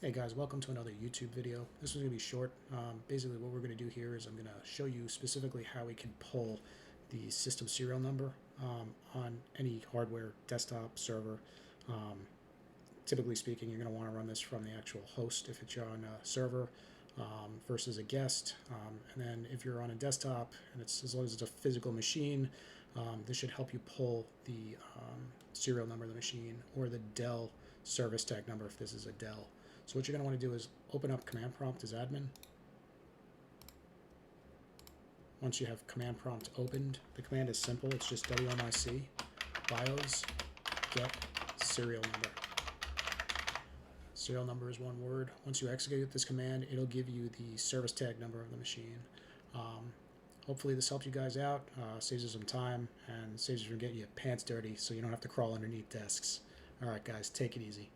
Hey guys, welcome to another YouTube video. This one's going to be short. Basically what we're going to do here is I'm going to show you specifically how we can pull the system serial number on any hardware, desktop, server. Typically speaking, you're going to want to run this from the actual host if it's on a server versus a guest. And then if you're on a desktop, and it's as long as it's a physical machine, this should help you pull the serial number of the machine or the Dell service tag number if this is a Dell. So what you're going to want to do is open up command prompt as admin. Once you have command prompt opened, the command is simple. It's just Wmic bios get serial number. Serial number is one word. Once you execute this command, it'll give you the service tag number of the machine. Hopefully this helps you guys out, saves you some time, and saves you from getting your pants dirty so you don't have to crawl underneath desks. Alright guys, take it easy.